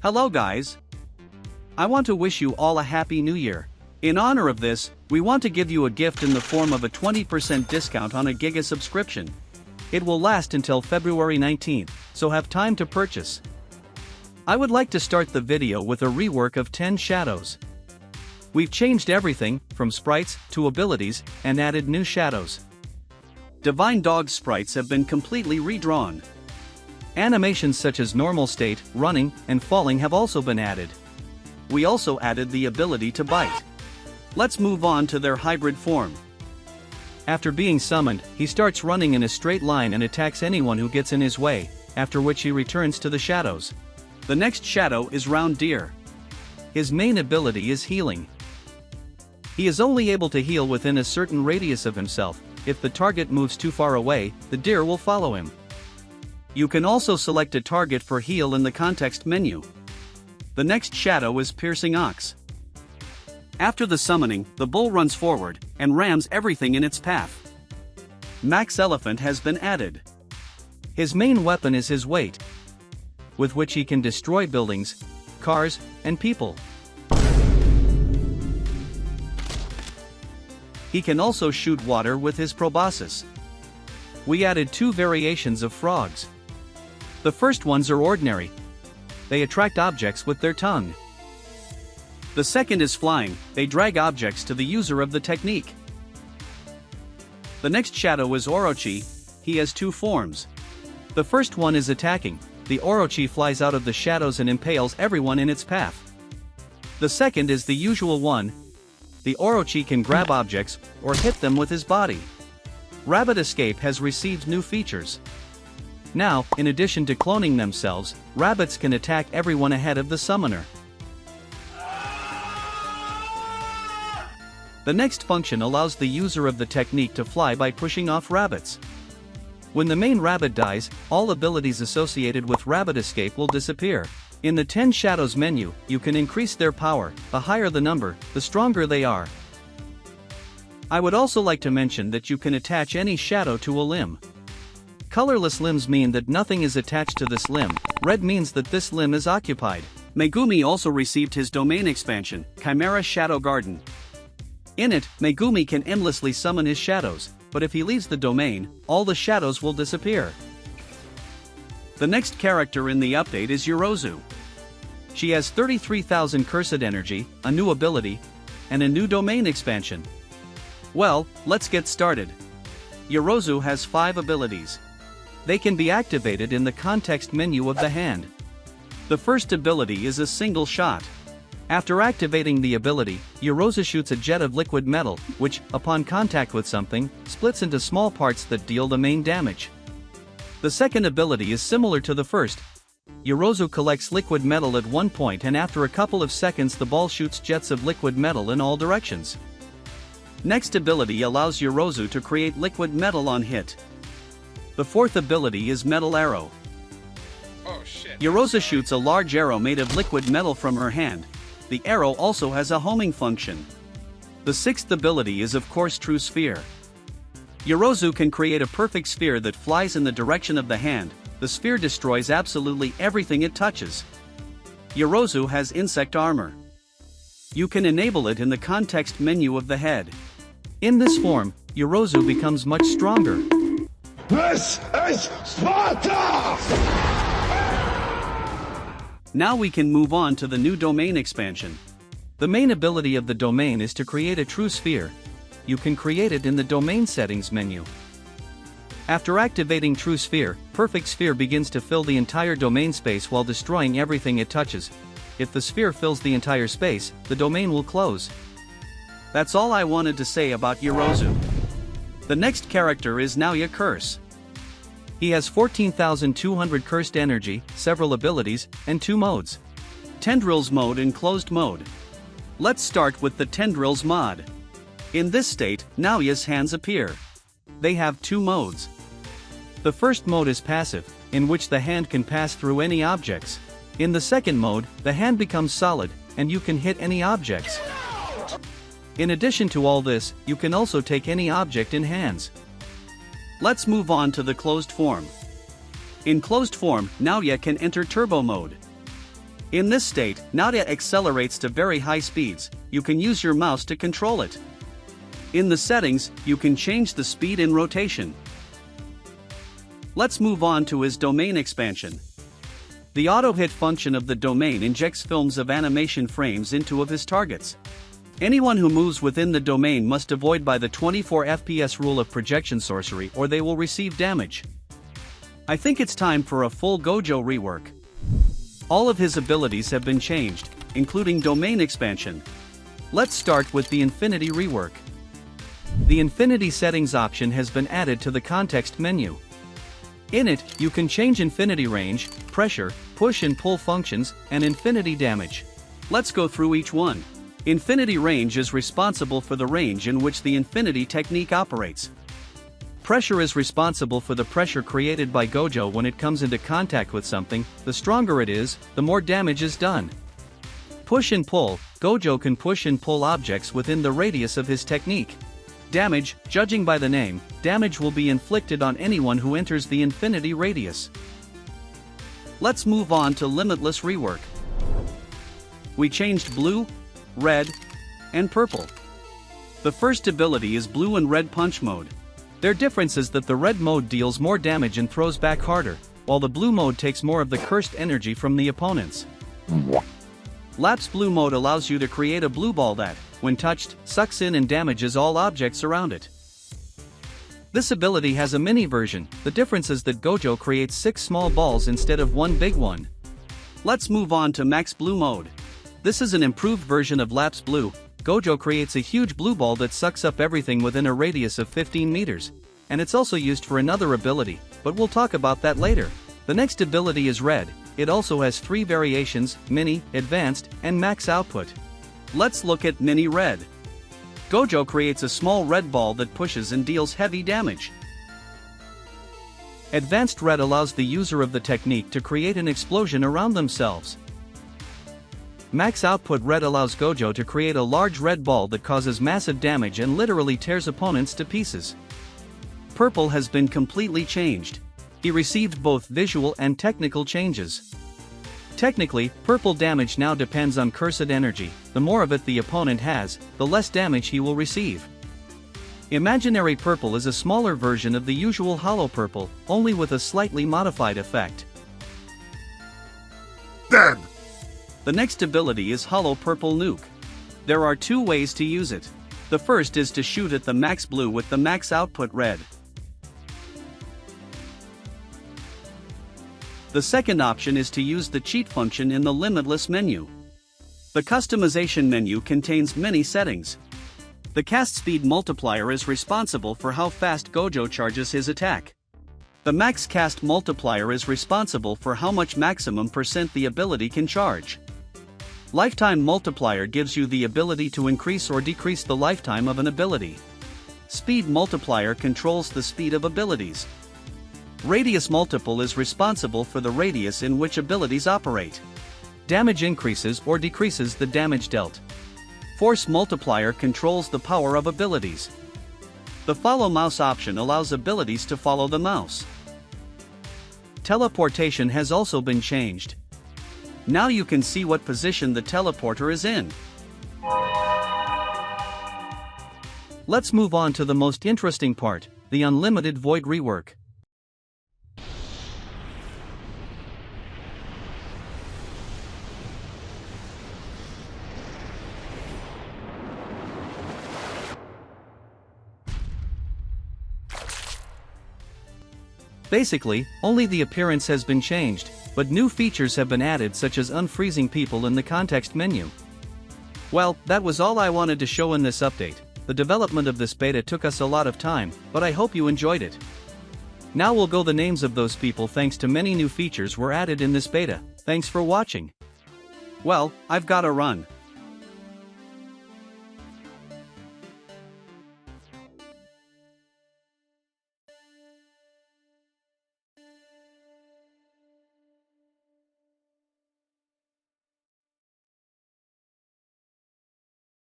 Hello guys! I want to wish you all a happy new year. In honor of this, we want to give you a gift in the form of a 20% discount on a Giga subscription. It will last until February 19th, so have time to purchase. I would like to start the video with a rework of 10 shadows. We've changed everything, from sprites to abilities, and added new shadows. Divine Dog sprites have been completely redrawn. Animations such as normal state, running, and falling have also been added. We also added the ability to bite. Let's move on to their hybrid form. After being summoned, he starts running in a straight line and attacks anyone who gets in his way, after which he returns to the shadows. The next shadow is Round Deer. His main ability is healing. He is only able to heal within a certain radius of himself. If the target moves too far away, the deer will follow him. You can also select a target for heal in the context menu. The next shadow is Piercing Ox. After the summoning, the bull runs forward and rams everything in its path. Max Elephant has been added. His main weapon is his weight, with which he can destroy buildings, cars, and people. He can also shoot water with his proboscis. We added 2 variations of frogs. The first ones are ordinary. They attract objects with their tongue. The second is flying. They drag objects to the user of the technique. The next shadow is Orochi. He has 2 forms. The first one is attacking. The Orochi flies out of the shadows and impales everyone in its path. The second is the usual one. The Orochi can grab objects or hit them with his body. Rabbit Escape has received new features. Now, in addition to cloning themselves, rabbits can attack everyone ahead of the summoner. The next function allows the user of the technique to fly by pushing off rabbits. When the main rabbit dies, all abilities associated with Rabbit Escape will disappear. In the 10 shadows menu, you can increase their power. The higher the number, the stronger they are. I would also like to mention that you can attach any shadow to a limb. Colorless limbs mean that nothing is attached to this limb. Red means that this limb is occupied. Megumi also received his domain expansion, Chimera Shadow Garden. In it, Megumi can endlessly summon his shadows, but if he leaves the domain, all the shadows will disappear. The next character in the update is Yorozu. She has 33,000 cursed energy, a new ability, and a new domain expansion. Well, let's get started. Yorozu has 5 abilities. They can be activated in the context menu of the hand. The first ability is a single shot. After activating the ability, Yorozu shoots a jet of liquid metal, which, upon contact with something, splits into small parts that deal the main damage. The second ability is similar to the first. Yorozu collects liquid metal at one point and after a couple of seconds the ball shoots jets of liquid metal in all directions. Next ability allows Yorozu to create liquid metal on hit. The fourth ability is Metal Arrow. Oh shit. Yorozu shoots a large arrow made of liquid metal from her hand. The arrow also has a homing function. The sixth ability is of course True Sphere. Yorozu can create a perfect sphere that flies in the direction of the hand. The sphere destroys absolutely everything it touches. Yorozu has insect armor. You can enable it in the context menu of the head. In this form, Yorozu becomes much stronger. This is Sparta! Now we can move on to the new domain expansion. The main ability of the domain is to create a true sphere. You can create it in the domain settings menu. After activating True Sphere, Perfect Sphere begins to fill the entire domain space while destroying everything it touches. If the sphere fills the entire space, the domain will close. That's all I wanted to say about Yorozu. The next character is Naoya Curse. He has 14,200 cursed energy, several abilities, and 2 modes. Tendrils mode and closed mode. Let's start with the Tendrils mod. In this state, Naoya's hands appear. They have 2 modes. The first mode is passive, in which the hand can pass through any objects. In the second mode, the hand becomes solid, and you can hit any objects. In addition to all this, you can also take any object in hands. Let's move on to the closed form. In closed form, Naoya can enter turbo mode. In this state, Naoya accelerates to very high speeds. You can use your mouse to control it. In the settings, you can change the speed and rotation. Let's move on to his domain expansion. The auto-hit function of the domain injects films of animation frames into of his targets. Anyone who moves within the domain must avoid by the 24 FPS rule of projection sorcery or they will receive damage. I think it's time for a full Gojo rework. All of his abilities have been changed, including domain expansion. Let's start with the Infinity rework. The Infinity settings option has been added to the context menu. In it, you can change infinity range, pressure, push and pull functions, and infinity damage. Let's go through each one. Infinity range is responsible for the range in which the infinity technique operates. Pressure is responsible for the pressure created by Gojo when it comes into contact with something. The stronger it is, the more damage is done. Push and pull, Gojo can push and pull objects within the radius of his technique. Damage, judging by the name, damage will be inflicted on anyone who enters the infinity radius. Let's move on to Limitless rework. We changed blue, red, and purple. The first ability is blue and red punch mode. Their difference is that the red mode deals more damage and throws back harder, while the blue mode takes more of the cursed energy from the opponents. Lapse blue mode allows you to create a blue ball that, when touched, sucks in and damages all objects around it. This ability has a mini version. The difference is that Gojo creates 6 small balls instead of 1 big one. Let's move on to max blue mode. This is an improved version of lapse blue. Gojo creates a huge blue ball that sucks up everything within a radius of 15 meters. And it's also used for another ability, but we'll talk about that later. The next ability is red. It also has 3 variations: mini, advanced, and max output. Let's look at mini red. Gojo creates a small red ball that pushes and deals heavy damage. Advanced red allows the user of the technique to create an explosion around themselves. Max output red allows Gojo to create a large red ball that causes massive damage and literally tears opponents to pieces. Purple has been completely changed. He received both visual and technical changes. Technically, purple damage now depends on cursed energy. The more of it the opponent has, the less damage he will receive. Imaginary purple is a smaller version of the usual hollow purple, only with a slightly modified effect. Dead! The next ability is hollow purple nuke. There are 2 ways to use it. The first is to shoot at the max blue with the max output red. The second option is to use the cheat function in the Limitless menu. The customization menu contains many settings. The cast speed multiplier is responsible for how fast Gojo charges his attack. The max cast multiplier is responsible for how much maximum % the ability can charge. Lifetime multiplier gives you the ability to increase or decrease the lifetime of an ability. Speed multiplier controls the speed of abilities. Radius multiple is responsible for the radius in which abilities operate. Damage increases or decreases the damage dealt. Force multiplier controls the power of abilities. The follow mouse option allows abilities to follow the mouse. Teleportation has also been changed. Now you can see what position the teleporter is in. Let's move on to the most interesting part, the Unlimited Void rework. Basically, only the appearance has been changed, but new features have been added such as unfreezing people in the context menu. Well, that was all I wanted to show in this update. The development of this beta took us a lot of time, but I hope you enjoyed it. Now we'll go the names of those people thanks to many new features were added in this beta. Thanks for watching. Well, I've gotta run.